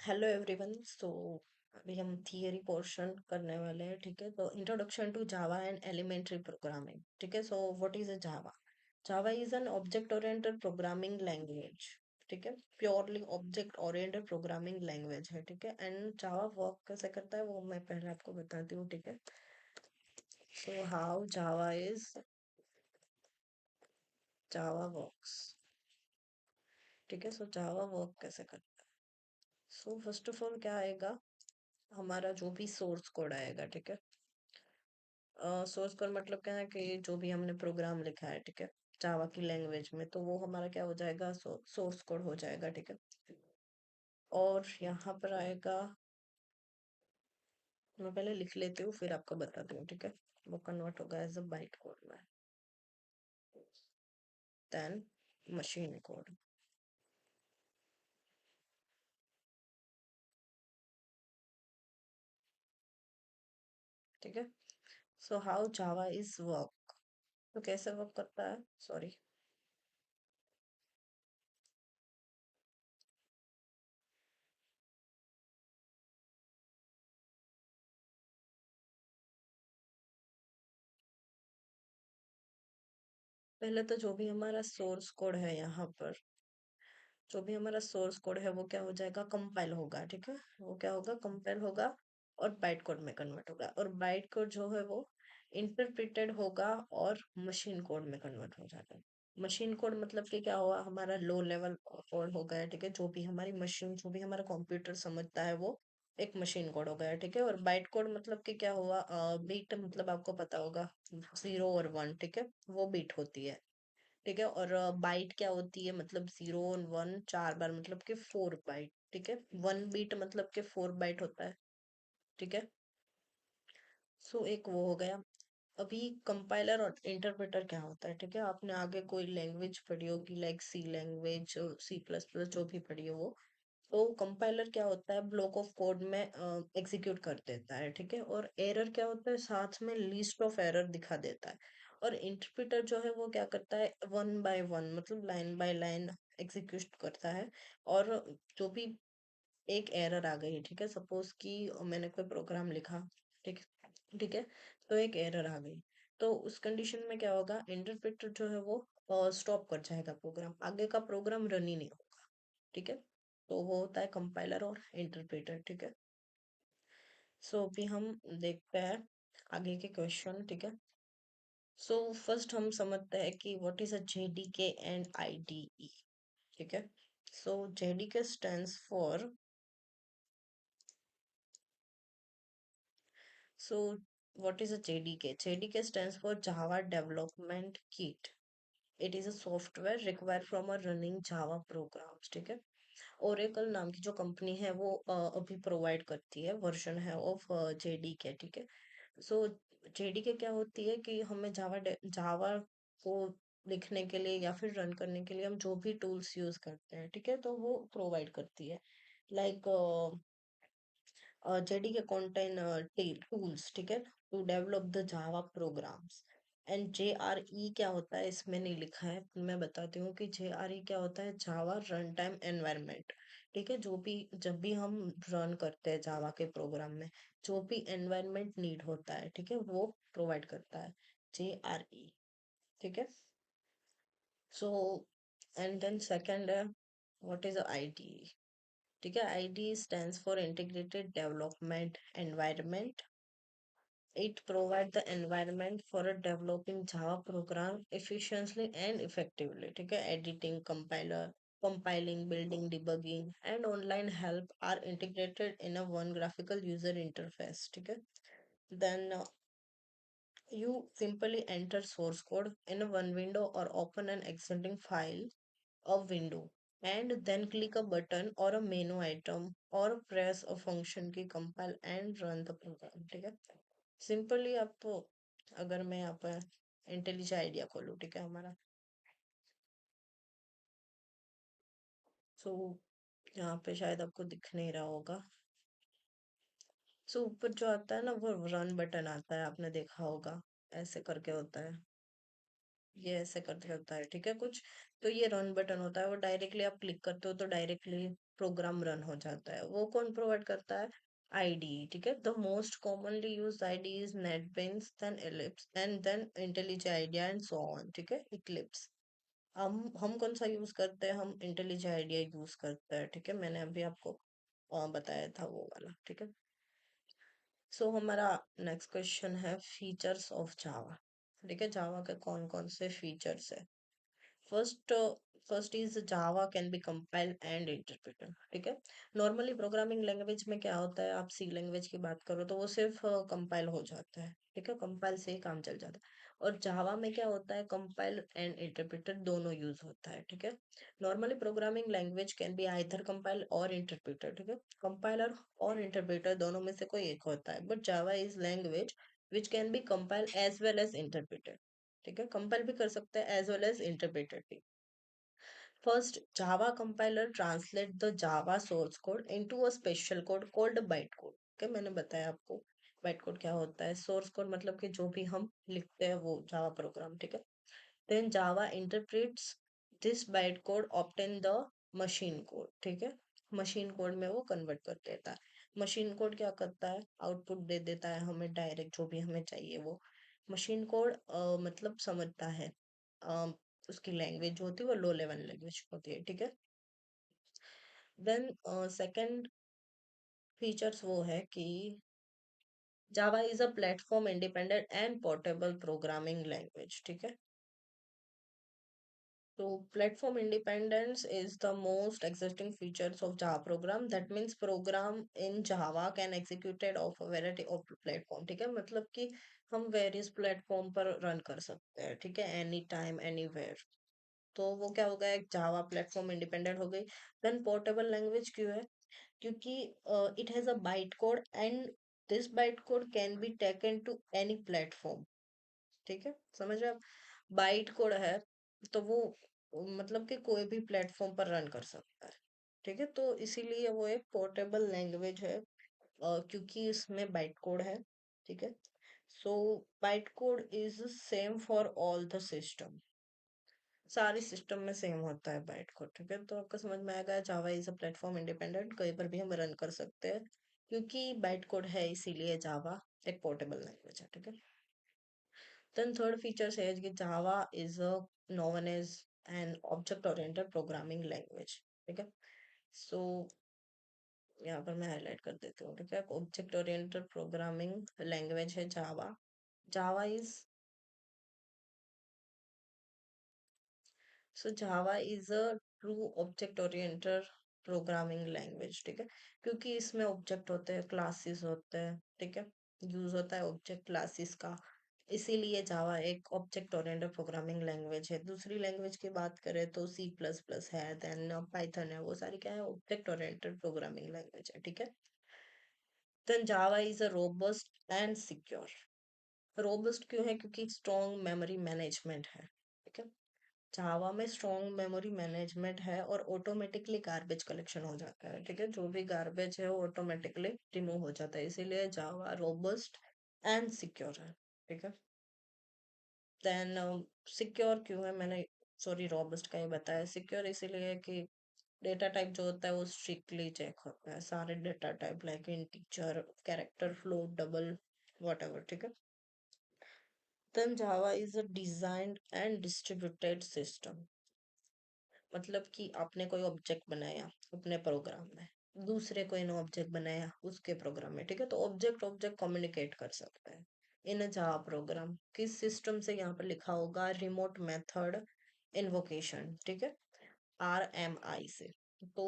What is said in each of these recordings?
Hello everyone. अभी हम theory portion करने वाले हैं। ठीक है, तो introduction to Java and elementary programming. ठीक है, so what is a Java? Java is an object oriented programming language. ठीक है, purely object oriented programming language है। ठीक है, एंड जावा वर्क कैसे करता है वो मैं पहले आपको बताती हूँ। ठीक है, सो हाउ जावा वर्क्स। ठीक है, सो जावा वर्क कैसे करता है? सो फर्स्ट ऑफ ऑल क्या आएगा, हमारा जो भी सोर्स कोड आएगा। ठीक है, सोर्स कोड मतलब क्या है कि जो भी हमने प्रोग्राम लिखा है, ठीक है, जावा की लैंग्वेज में, तो वो हमारा क्या हो जाएगा, सोर्स कोड हो जाएगा। ठीक है, और यहाँ पर आएगा, मैं पहले लिख लेती हूँ फिर आपको बताती हूँ। ठीक है, वो कन्वर्ट होगा एज अ बाइट कोड में, देन मशीन कोड। ठीक है, so how Java is work, तो कैसे वर्क करता है, सॉरी। पहले तो जो भी हमारा सोर्स कोड है यहाँ पर, जो भी हमारा सोर्स कोड है वो क्या हो जाएगा, कंपाइल होगा। ठीक है, वो क्या होगा, कंपाइल होगा और बाइट कोड में कन्वर्ट होगा, और बाइट कोड जो है वो इंटरप्रिटेड होगा और मशीन कोड में कन्वर्ट हो जाएगा। मशीन कोड मतलब कि क्या हुआ, हमारा लो लेवल कोड हो गया। ठीक है, जो भी हमारी मशीन, जो भी हमारा कंप्यूटर समझता है वो एक मशीन कोड हो गया। ठीक है, और बाइट कोड मतलब कि क्या हुआ, बीट मतलब आपको पता होगा, 0 और 1। ठीक है, वो बीट होती है। ठीक है, और बाइट क्या होती है, मतलब 0 और 1 4 बार, मतलब कि 4 बाइट। ठीक है, 1 बीट मतलब कि 4 बाइट होता है। ठीक है, सो एक वो हो गया। अभी कंपाइलर और इंटरप्रेटर क्या होता है, ठीक है, आपने आगे कोई लैंग्वेज पढ़ी होगी, लाइक सी लैंग्वेज, C++, जो भी पढ़ी हो वो। तो कंपाइलर क्या होता है, ब्लॉक ऑफ कोड में एग्जीक्यूट कर देता है। ठीक है, और एरर क्या होता है, साथ में लिस्ट ऑफ एरर दिखा देता है। और इंटरप्रेटर जो है वो क्या करता है, 1 बाय 1 मतलब लाइन बाय लाइन एग्जीक्यूट करता है। और जो भी एक एरर आ गई, ठीक है, सपोज कि मैंने कोई प्रोग्राम लिखा, ठीक ठीक है, तो एक एरर आ गई, तो उस कंडीशन में क्या होगा, इंटरप्रेटर जो है वो स्टॉप कर जाएगा प्रोग्राम, आगे का प्रोग्राम रन ही नहीं होगा। ठीक है, तो वो होता है कंपाइलर और इंटरप्रेटर। ठीक है, सो अभी हम देखते हैं आगे के क्वेश्चन। ठीक है, सो फर्स्ट हम समझते हैं कि what is a JDK and IDE. ठीक है, so JDK stands for, so what is a JDK? JDK stands for Java Development Kit. It is a software required from a running Java programs. ठीक है, Oracle नाम की जो company है वो अभी प्रोवाइड करती है, वर्जन है ऑफ जेडीके। ठीक है, सो जेडीके क्या होती है कि हमें जावा को लिखने के लिए या फिर रन करने के लिए हम जो भी टूल्स यूज करते हैं, ठीक है, तो वो प्रोवाइड करती है। लाइक JDK contain tools, ठीक है, to develop the Java programs. And JRE क्या होता है, इसमें नहीं लिखा है, मैं बताती हूँ कि JRE क्या होता है, जावा रन टाइम एनवायरनमेंट। ठीक है, जो भी जब भी हम रन करते हैं जावा के प्रोग्राम में, जो भी एनवायरनमेंट नीड होता है, ठीक है, वो प्रोवाइड करता है JRE। ठीक है, सो एंड देन सेकंड है, व्हाट इज IDE। ठीक है, IDE stands for Integrated Development Environment. It provides the environment for a developing Java program efficiently and effectively. ठीक है, editing, compiling, building, debugging, and online help are integrated in a one graphical user interface. ठीक है, then you simply enter source code in a one window or open an existing file a window, and then click a button or a menu item or press a function key, compile and run the program। ठीक है, simply आप, अगर मैं यहाँ पर intelligent idea खोलूँ, ठीक है, हमारा, सो यहाँ पे शायद आपको दिख नहीं रहा होगा। सो ऊपर जो आता है ना वो रन बटन आता है, आपने देखा होगा, ऐसे करके होता है। ये ऐसे करके होता है, ठीक है कुछ। तो ये रन बटन होता है, वो डायरेक्टली आप क्लिक करते हो तो डायरेक्टली प्रोग्राम रन हो जाता है। वो कौन प्रोवाइड करता है? आईडी, ठीक है। The most commonly used IDE is NetBeans, then Eclipse and then IntelliJ IDEA and so on, ठीक है। इक्लिप्स। हम कौन सा यूज करते हैं? हम इंटेलिज आइडिया यूज करते हैं, ठीक है। मैंने अभी आपको बताया था वो वाला, ठीक है। सो हमारा नेक्स्ट क्वेश्चन है फीचर्स ऑफ जावा, ठीक है। जावा के कौन कौन से फीचर्स है? First first is Java can be compile and interpreted, ठीक है। नॉर्मली प्रोग्रामिंग लैंग्वेज में क्या होता है, आप सी लैंग्वेज की बात करो तो वो सिर्फ कंपाइल हो जाता है, ठीक है। कंपाइल से ही काम चल जाता है। और जावा में क्या होता है, कंपाइल एंड इंटरप्रेटेड दोनों यूज होता है, ठीक है। Normally programming language can be either compile और इंटरप्रेटेड, ठीक है। कंपाइलर और इंटरप्रेटर दोनों में से कोई एक होता है, but Java is language which can be compile as well as interpreted, ठीक है। कंपाइल भी कर सकते हैं एज वेल एज इंटरप्रेटेड भी। First, Java compiler translate the Java source code into a special code called bytecode. Okay, मैंने बताया आपको bytecode क्या होता है। source code मतलब कि जो भी हम लिखते हैं वो Java प्रोग्राम, ठीक है। Then Java interprets this bytecode obtain the machine code, ठीक है। मशीन कोड में वो कन्वर्ट कर देता है। मशीन कोड क्या करता है, आउटपुट दे देता है हमें डायरेक्ट जो भी हमें चाहिए वो। मशीन कोड मतलब समझता है, अ, उसकी लैंग्वेज जो होती है वो लो लेवल लैंग्वेज होती है, ठीक है। देन सेकंड फीचर्स वो है कि जावा is a platform independent and portable programming language, ठीक है। So platform independence is the most existing features of Java program. That means program in Java can executed of a variety of platform. ठीक है, मतलब कि हम various platform पर run कर सकते हैं, ठीक है, एनी टाइम एनीवेयर। तो वो क्या हो गया, एक जावा प्लेटफॉर्म इंडिपेंडेंट हो गई। देन पोर्टेबल लैंग्वेज क्यों है? क्योंकि it has a byte code and this byte code can be taken to any platform, ठीक है। समझ रहे हो आप? बाइट कोड है तो वो मतलब कि कोई भी प्लेटफॉर्म पर रन कर सकता है, ठीक है। तो इसीलिए वो एक पोर्टेबल लैंग्वेज है, क्योंकि इसमें बाइट कोड है, ठीक है। So byte code is same for all the system, सारे सिस्टम में सेम होता है बाइट कोड, ठीक है। तो आपको समझ में आएगा जावा इज अ प्लेटफॉर्म इंडिपेंडेंट, कहीं पर भी हम रन कर सकते हैं क्योंकि बाइट कोड है, इसीलिए जावा एक पोर्टेबल लैंग्वेज है, ठीक है। Then third feature says कि Java is a known as an object-oriented programming language. ठीक है, so यहाँ पर मैं हाईलाइट कर देती हूँ, ठीक है। ऑब्जेक्ट ओरिएंटेड प्रोग्रामिंग लैंग्वेज है Java. Java is so Java is a true object oriented programming language, ठीक है। क्योंकि इसमें ऑब्जेक्ट होते हैं, क्लासेस होते हैं, ठीक है। यूज होता है ऑब्जेक्ट क्लासेस का, इसीलिए जावा एक ऑब्जेक्ट ओरिएंटेड प्रोग्रामिंग लैंग्वेज है। दूसरी लैंग्वेज की बात करें तो सी प्लस प्लस है, देन पाइथन है, वो सारी क्या है, ऑब्जेक्ट ओरिएंटेड प्रोग्रामिंग लैंग्वेज है, ठीक है। Then Java is a robust and secure. Robust क्यों है? क्योंकि स्ट्रॉन्ग मेमोरी मैनेजमेंट है, ठीक है। जावा में स्ट्रॉन्ग मेमोरी मैनेजमेंट है और ऑटोमेटिकली गार्बेज कलेक्शन हो जाता है, ठीक है। जो भी गार्बेज है वो ऑटोमेटिकली रिमूव हो जाता है, इसीलिए जावा रोबस्ट एंड सिक्योर है, ठीक है। देन सिक्योर क्यों है? मैंने सॉरी रोबस्ट का ही बताया। सिक्योर इसीलिए कि डेटा टाइप जो होता है वो स्ट्रिक्टली चेक होता है, सारे data type like integer, character, float, double, whatever, ठीक है। Then Java is a designed and distributed system, मतलब कि आपने कोई ऑब्जेक्ट बनाया अपने प्रोग्राम में, दूसरे कोई ने ऑब्जेक्ट बनाया उसके प्रोग्राम में, ठीक है। तो ऑब्जेक्ट ऑब्जेक्ट कम्युनिकेट कर सकता है इन अ जावा प्रोग्राम। किस सिस्टम से? यहाँ पर लिखा होगा रिमोट मेथड इन्वोकेशन, ठीक है, RMI से। तो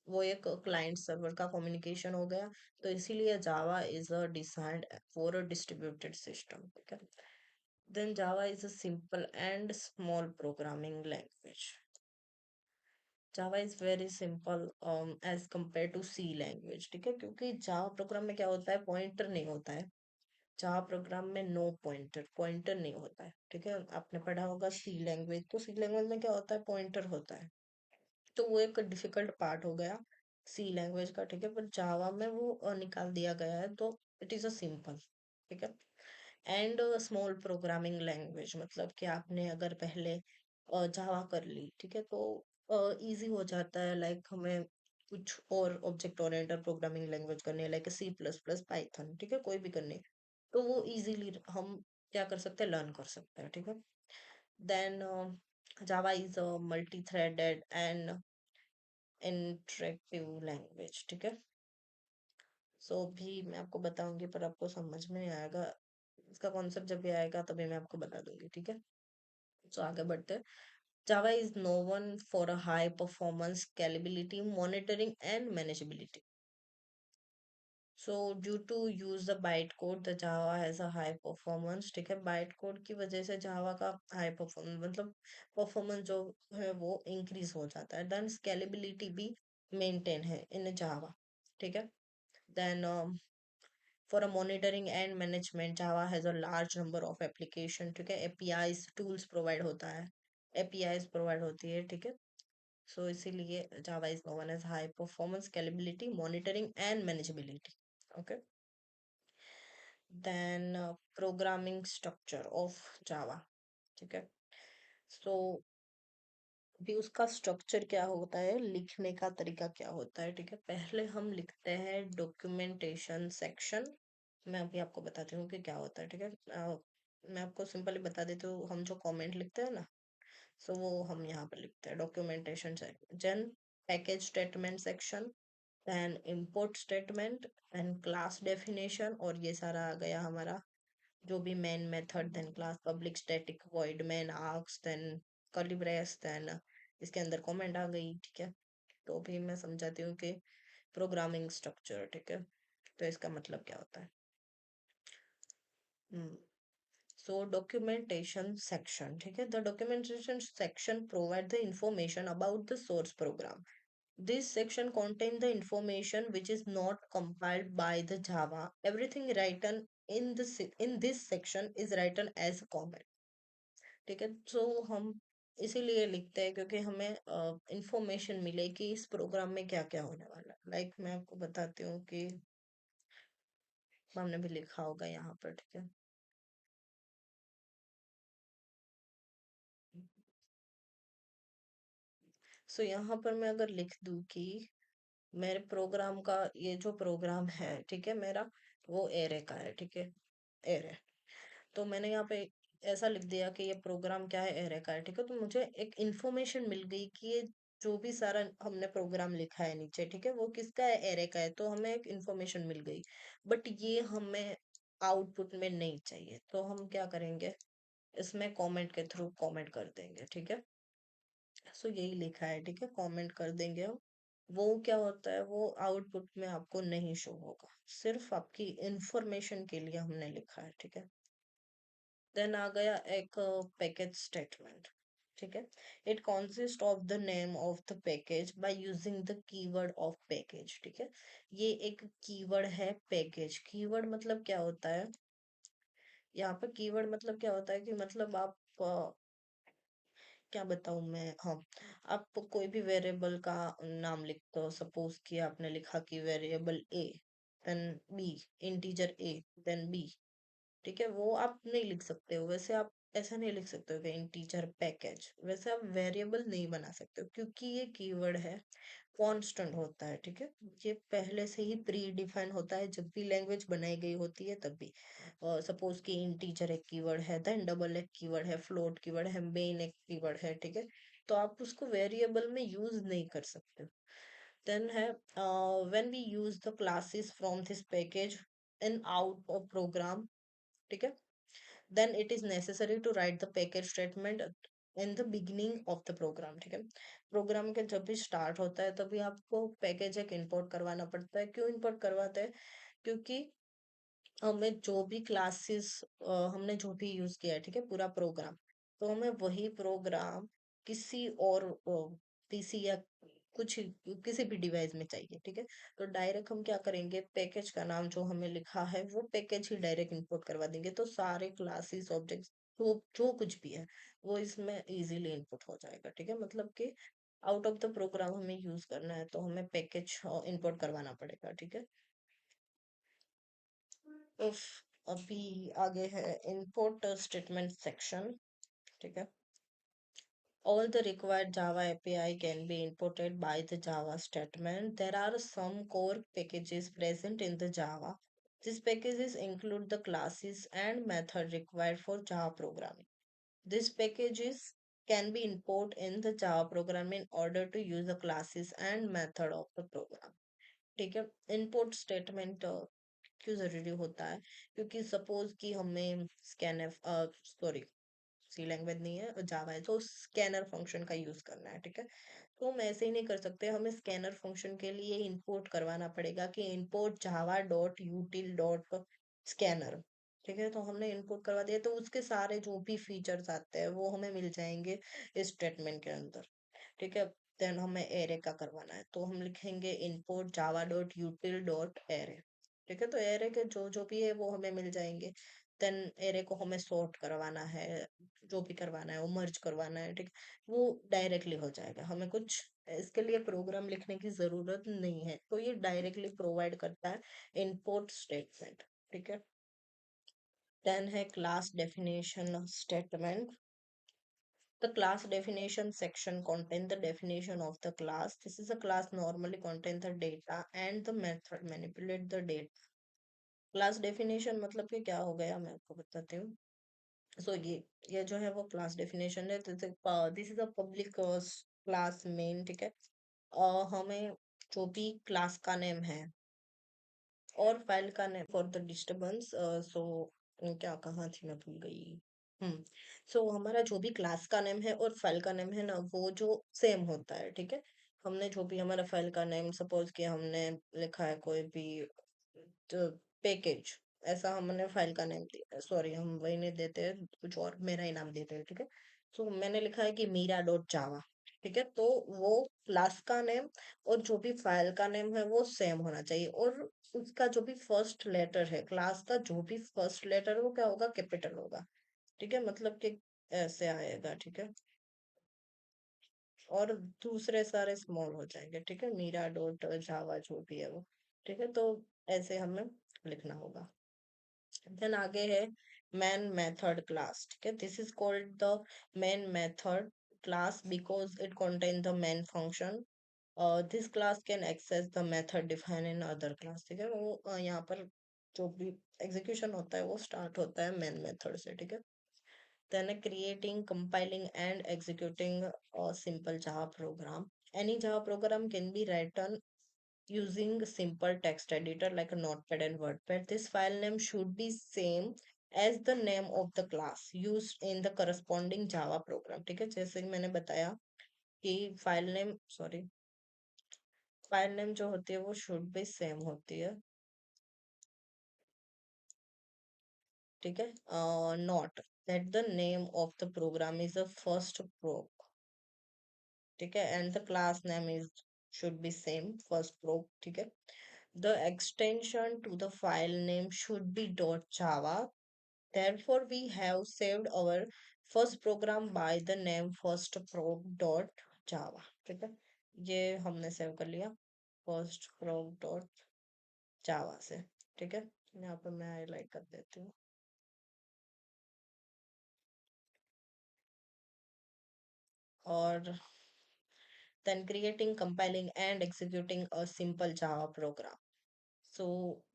वो एक क्लाइंट सर्वर का कम्युनिकेशन हो गया। तो इसीलिए Java is a designed for a distributed system, ठीक है। Then Java is a simple and small programming language. Java is very simple as compare to C language, ठीक है। क्योंकि जावा प्रोग्राम में क्या होता है, पॉइंटर नहीं होता है। जावा प्रोग्राम में नो पॉइंटर, पॉइंटर नहीं होता है, ठीक है। आपने पढ़ा होगा सी लैंग्वेज, तो सी लैंग्वेज में क्या होता है, पॉइंटर होता है। तो वो एक डिफिकल्ट पार्ट हो गया सी लैंग्वेज का, ठीक है। पर जावा में वो निकाल दिया गया है, तो इट इज अ सिंपल, ठीक है। एंड स्मॉल प्रोग्रामिंग लैंग्वेज, मतलब कि आपने अगर पहले जावा कर ली, ठीक है, तो इजी हो जाता है, लाइक हमें कुछ और ऑब्जेक्ट ओरिएंटेड प्रोग्रामिंग लैंग्वेज करनी है, like C plus plus Python, ठीक है, कोई भी करनी है, तो वो इजीली हम क्या कर सकते हैं, लर्न कर सकते हैं, ठीक है। Then Java is a multi threaded and interactive language, ठीक है। सो भी मैं आपको बताऊंगी, पर आपको समझ में नहीं आएगा, इसका कॉन्सेप्ट जब भी आएगा तभी मैं आपको बता दूंगी, ठीक है। सो आगे बढ़ते हैं। Java is known for a high performance scalability monitoring and manageability. So due to use the byte code the Java has a high performance, ठीक है, बाइट कोड की वजह से जावा का हाई परफॉर्मेंस मतलब परफॉर्मेंस जो है वो इंक्रीज हो जाता है। देन स्केलेबिलिटी भी मेंटेन है इन जावा, ठीक है। Then for a monitoring and management java has a large number of application, ठीक है, apis tools provide होता है, apis provide होती है, ठीक है। सो इसीलिए java is known as high performance scalability monitoring and manageability, okay। then programming structure of java, ठीक है। सो भी उसका स्ट्रक्चर क्या होता है, लिखने का तरीका क्या होता है, ठीक है। पहले हम लिखते हैं डॉक्यूमेंटेशन सेक्शन। मैं अभी आपको बताती हूँ कि क्या होता है, ठीक है। मैं आपको सिंपली बता देती हूँ, हम जो कमेंट लिखते हैं ना, सो वो हम यहाँ पर लिखते हैं documentation section, package statement section, then import statement, then class definition, और ये सारा आ गया हमारा जो भी main method, then class public static void main args, then curly brace, then इसके अंदर कमेंट आ गई, ठीक है। तो भी मैं समझाती हूँ कि प्रोग्रामिंग स्ट्रक्चर, ठीक है, तो इसका मतलब क्या होता है। सो डॉक्यूमेंटेशन सेक्शन, ठीक है, the documentation section provide the information about the source program. This section contains the information which is not compiled by the Java. Everything written in this section is written as a comment. ठीक है, तो हम इसीलिए लिखते हैं क्योंकि हमें information मिले कि इस प्रोग्राम में क्या क्या होने वाला है। लाइक मैं आपको बताती हूँ कि हमने भी लिखा होगा यहाँ पर, ठीक है। सो यहाँ पर मैं अगर लिख दूँ कि मेरे प्रोग्राम का ये जो प्रोग्राम है, ठीक है, मेरा वो एरे का है, ठीक है, एरे। तो मैंने यहाँ पे ऐसा लिख दिया कि ये प्रोग्राम क्या है, एरे का है, ठीक है। तो मुझे एक इंफॉर्मेशन मिल गई कि ये जो भी सारा हमने प्रोग्राम लिखा है नीचे, ठीक है, वो किसका है, एरे का है, तो हमें एक इंफॉर्मेशन मिल गई। बट ये हमें आउटपुट में नहीं चाहिए, तो हम क्या करेंगे, इसमें कमेंट के थ्रू कमेंट कर देंगे, ठीक है। सो यही लिखा है, ठीक है, कमेंट कर देंगे हम। वो क्या होता है, वो आउटपुट में आपको नहीं शो होगा, सिर्फ आपकी इंफॉर्मेशन के लिए हमने लिखा है, ठीक है। देन आ गया एक पैकेज स्टेटमेंट, ठीक है। It consist of the name of the package by using the keyword of package, ठीक है। ये एक कीवर्ड है पैकेज। कीवर्ड मतलब क्या होता है, यहाँ पे कीवर्ड मतलब क्या होता है कि मतलब आप क्या बताऊं मैं, हाँ, आप कोई भी वेरिएबल का नाम लिखते हो, सपोज कि आपने लिखा कि variable A, then B, integer a, then B, ठीक है, वो आप नहीं लिख सकते हो वैसे। आप ऐसा नहीं लिख सकते हो कि इंटीजर पैकेज, वैसे आप वेरिएबल नहीं बना सकते हो क्योंकि ये कीवर्ड है, कांस्टेंट होता है, ठीक है। ये पहले से ही प्री डिफाइन होता है, जब भी लैंग्वेज बनाई गई होती है तब भी। सपोज कि इंटीजर एक कीवर्ड है, देन डबल एक कीवर्ड है, फ्लोट कीवर्ड है, मेन एक कीवर्ड है, ठीक है। तो आप उसको वेरिएबल में यूज नहीं कर सकते। देन है when we use the classes from this package in out of program, ठीक है, then it is necessary to write the package statement in the beginning of the program, ठीक है। प्रोग्राम के जब भी स्टार्ट होता है तभी आपको पैकेज एक इंपोर्ट करवाना पड़ता है। क्यों इंपोर्ट करवाते हैं, क्योंकि हमें जो भी क्लासेस हमने जो भी यूज किया है, ठीक है, पूरा प्रोग्राम, तो हमें वही प्रोग्राम किसी और पीसी या कुछ किसी भी डिवाइस में चाहिए, ठीक है। तो डायरेक्ट हम क्या करेंगे, पैकेज का नाम जो हमें लिखा है वो पैकेज ही डायरेक्ट इंपोर्ट करवा देंगे, तो सारे क्लासेस ऑब्जेक्ट्स तो जो कुछ भी है वो इसमें इजीली इनपुट हो जाएगा, ठीक है। मतलब कि आउट ऑफ द प्रोग्राम हमें यूज करना है तो हमें पैकेज इंपोर्ट करवाना पड़ेगा, ठीक है। उफ, अभी आगे है इंपोर्ट स्टेटमेंट सेक्शन। ठीक है। All the required Java API can be imported by the Java statement. There are some core packages present in the Java. These packages include the classes and method required for Java programming. These packages can be imported in the Java program in order to use the classes and method of the program. ठीक है। Import statement क्यों जरूरी होता है? क्योंकि suppose कि हमें scanf sorry C language नहीं है, जावा है, तो स्कैनर फंक्शन का यूज करना है। ठीक है। तो हम ऐसे ही नहीं कर सकते, हमें स्कैनर फंक्शन के लिए इंपोर्ट करवाना पड़ेगा कि import Java dot यूटिल dot scanner. ठीक है। तो हमने इंपोर्ट करवा दिया, तो उसके सारे जो भी फीचर्स आते हैं वो हमें मिल जाएंगे इस स्टेटमेंट के अंदर। ठीक है। देन हमें एरे का करवाना है, तो हम लिखेंगे import Java dot यूटिल dot array. ठीक है। तो एरे के जो जो भी है वो हमें मिल जाएंगे। देन एरे को हमें सॉर्ट करवाना है, जो भी करवाना है वो मर्ज करवाना है। ठीक। वो डायरेक्टली हो जाएगा, हमें कुछ इसके लिए प्रोग्राम लिखने की जरूरत नहीं है, तो ये डायरेक्टली प्रोवाइड करता है इंपोर्ट स्टेटमेंट। ठीक है। देन है class definition statement. The class definition section contains the definition of the class. This is a class normally contain the data and the method manipulate the data. Class definition मतलब कि क्या हो गया, मैं आपको बताती हूँ। ये जो है वो क्लास डेफिनेशन है। This is a public class main. ठीक है। हमें जो भी क्लास का नेम है और फाइल का नेम फॉर द डिस्टरबेंस, सो क्या कहाँ थी, मैं भूल गई। हम्म सो हमारा जो भी क्लास का नेम है और फाइल का नेम है ना, वो जो सेम होता है। ठीक है। हमने जो भी हमारा फाइल का नेम, सपोज कि हमने लिखा है कोई भी पैकेज, ऐसा हमने फाइल का नेम दिया, सॉरी हम वही नहीं देते, कुछ और मेरा ही नाम देते हैं। ठीक है। सो मैंने लिखा है कि मीरा डॉट जावा। ठीक है। तो वो क्लास का नेम और जो भी फाइल का नेम है वो सेम होना चाहिए, और उसका जो भी फर्स्ट लेटर है, क्लास का जो भी फर्स्ट लेटर है वो क्या होगा, कैपिटल होगा। ठीक है। मतलब कि ऐसे आएगा। ठीक है। और दूसरे सारे स्मॉल हो जाएंगे। ठीक है। मीरा डॉट जावा जो भी है वो। ठीक है। तो ऐसे हमें लिखना होगा। देन आगे है मैन मेथड क्लास। ठीक है। This is called the main method class because it contain the main function. This class can access the method define in other class. ठीक है। वो यहाँ पर जो भी एग्जीक्यूशन होता है वो स्टार्ट होता है मैन मेथड से। ठीक है। Then creating, compiling, and executing a simple Java program. Any Java program can be written using simple text editor like a Notepad and WordPad. This file name should be same as the name of the class used in the corresponding Java program. ठीक है। जैसे कि मैंने बताया कि file name जो होती है वो शुड बी सेम होती है। ठीक है। Not that the name of the program is a first pro. ठीक है। And the class name is should be same first pro. ठीक है। The extension to the file name should be dot Java. Therefore, we have saved our first program by the name firstprog.java. ठीक है। ये हमने save कर लिया firstprog.java से। ठीक है। यहाँ पर मैं हाईलाइट कर देती हूँ। और then creating, compiling and executing a simple Java program. सो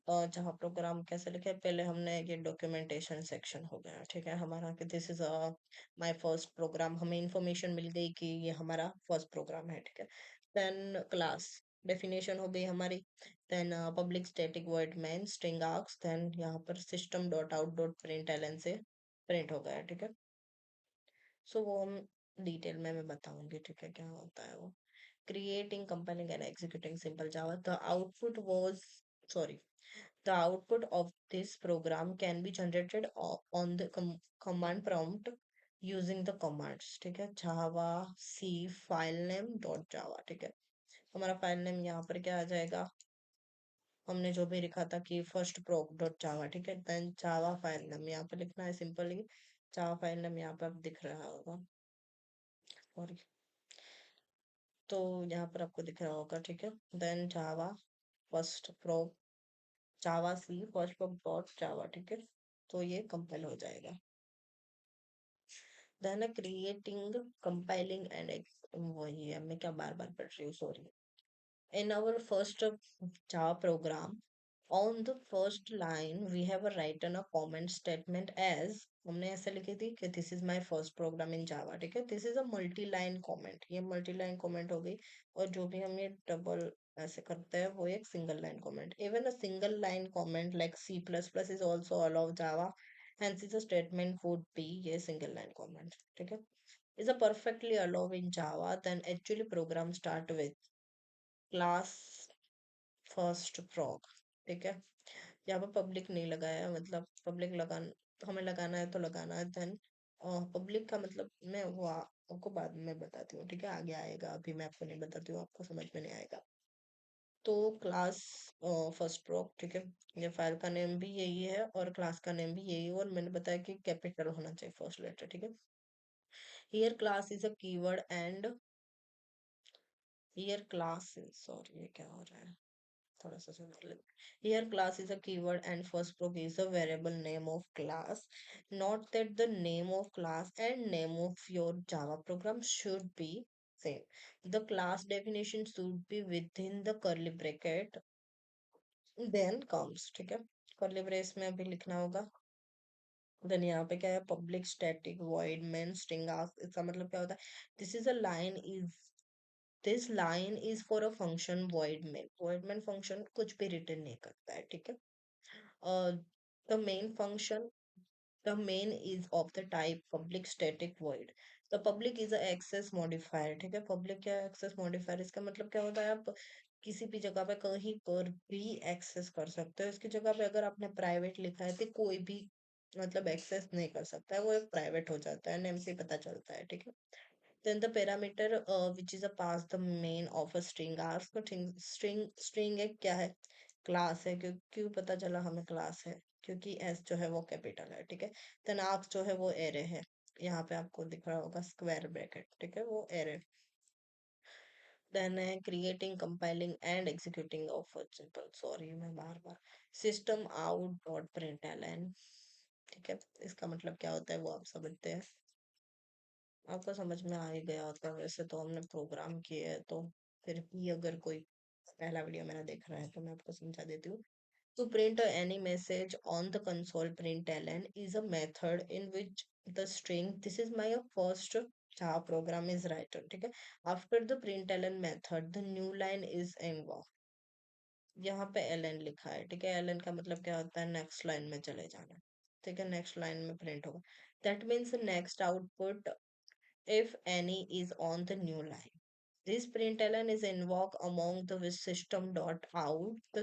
जहाँ प्रोग्राम कैसे लिखे, पहले हमने ये डॉक्यूमेंटेशन सेक्शन हो गया। ठीक है। हमारा कि this is my first program, हमें इंफॉर्मेशन मिल गई कि ये हमारा फर्स्ट प्रोग्राम है। ठीक है। देन क्लास डेफिनेशन हो गई हमारी। Then public static void main string args. Then यहाँ पर system dot out dot print ln से प्रिंट हो गया। ठीक है। सो वो हम डिटेल में मैं बताऊंगी। ठीक है, क्या होता है वो। Creating, compiling, and executing simple Java. The output of this program can be generated on the command prompt using the commands. ठीक है। java c file name dot java। ठीक है। हमारा फाइल नेम यहाँ पर क्या आ जाएगा, हमने जो भी लिखा था कि फर्स्ट प्रोक डॉट जावा। ठीक है। देन जावा फाइल नेम यहाँ पर लिखना है सिंपली। जावा फाइल नेम यहाँ पर दिख रहा होगा, और तो यहाँ पर आपको दिख रहा होगा। ठीक है। देन जावा फर्स्ट प्रो जावा सी फर्स्ट प्रो डॉट जावा। ठीक है। तो ये कंपाइल हो जाएगा। देन क्रिएटिंग, कंपाइलिंग एंड वही है, मैं क्या बार बार पढ़ रही हूँ, sorry. In our first Java program, on the first line we have written a comment statement as, हमने ऐसे लिखी थी कि this is my first program in Java, ठीक है। this is a multi line comment, ये multi line comment हो गई। और जो भी हम ये डबल ऐसे करते हैं वो एक single line comment, even a single line comment like C++ is also allowed Java, hence the statement would be ये single line comment, ठीक है। is a perfectly allowed in Java, then actually program start with class first frog, ठीक है। यहाँ पर public नहीं लगाया, मतलब पब्लिक लगाना, हमें लगाना है तो लगाना है। देन पब्लिक का मतलब मैं वो आपको बाद में बताती हूँ, ठीक है, आगे आएगा, अभी मैं आपको नहीं बताती हूँ, आपको समझ में नहीं आएगा। तो क्लास फर्स्ट फ्रॉग, ठीक है। ये फाइल का नेम भी यही है और क्लास का नेम भी यही है, और मैंने बताया कि कैपिटल होना चाहिए फर्स्ट लेटर, ठीक है। Here class is a keyword and here class, sorry ये क्या हो रहा है, थोड़ा सा सुन ले। Here class is a keyword and first prop is a variable name of class. Note that the name of class and name of your Java program should be same. The class definition should be within the curly bracket, then comes, ठीक है। curly brace में अभी लिखना होगा। Then यहाँ पे क्या है, public static void main string ask, इसका मतलब क्या होता है, this is a line is, this line is for a function void main function कुछ भी रिटर्न नहीं करता है, ठीक है। uh, the main function, the main is of the type public static void. The public is a access modifier, ठीक है। public क्या है, access modifier, इसका मतलब क्या होता है, आप किसी भी जगह पे कहीं पर भी एक्सेस कर सकते हो। इसकी जगह पे अगर आपने प्राइवेट लिखा है तो कोई भी मतलब एक्सेस नहीं कर सकता है, वो एक प्राइवेट हो जाता है, नेम से पता चलता है, ठीक है। then the parameter which is a pass the main of a string ask string एक क्या है, क्लास है। क्यों पता चला हमें क्लास है, क्योंकि एस जो है वो कैपिटल है, ठीक है। देन आस्क जो है वो एरे है, यहाँ पे आपको दिख रहा होगा स्क्वायर ब्रैकेट, ठीक है, वो एरे। देन है creating, compiling and executing of simple, sorry मैं बार बार, सिस्टम आउट डॉट प्रिंटलन, ठीक है। इसका मतलब क्या होता है वो आप समझते हैं, आपको समझ में आ ही गया होता है, वैसे तो हमने प्रोग्राम किए है, तो फिर भी अगर कोई पहला वीडियो मेरा देख रहा है तो मैं आपको समझा देती हूँ। To print any message on the console, println is a method in which the string this is my first Java program is written, ठीक है। After the println method, the new line is invoked. यहाँ पे ln लिखा है, ठीक है। ln का मतलब क्या होता है, नेक्स्ट लाइन में चले जाना, ठीक है, नेक्स्ट लाइन में प्रिंट होगा। That means the next output, if any, is on the new line. This println is invoked among the system dot out.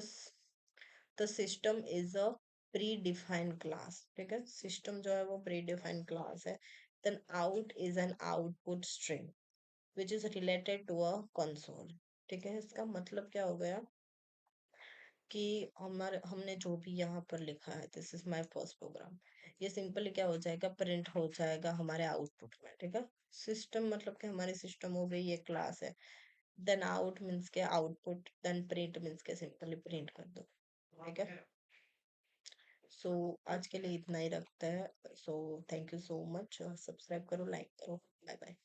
The system is a predefined class, ठीक है। system जो है वो predefined class है। then out is an output string which is related to a console, ठीक है। इसका मतलब क्या हो गया कि हमारे हमने जो भी यहाँ पर लिखा है this is my first program, ये सिंपली क्या हो जाएगा, प्रिंट हो जाएगा हमारे आउटपुट में, ठीक है। सिस्टम मतलब कि हमारी सिस्टम हो गई, ये क्लास है। देन आउट मीन्स के आउटपुट, देन प्रिंट मीन्स के सिंपली प्रिंट कर दो, ठीक है। सो आज के लिए इतना ही रखते हैं। So thank you so much, subscribe करो, लाइक करो, बाय बाय।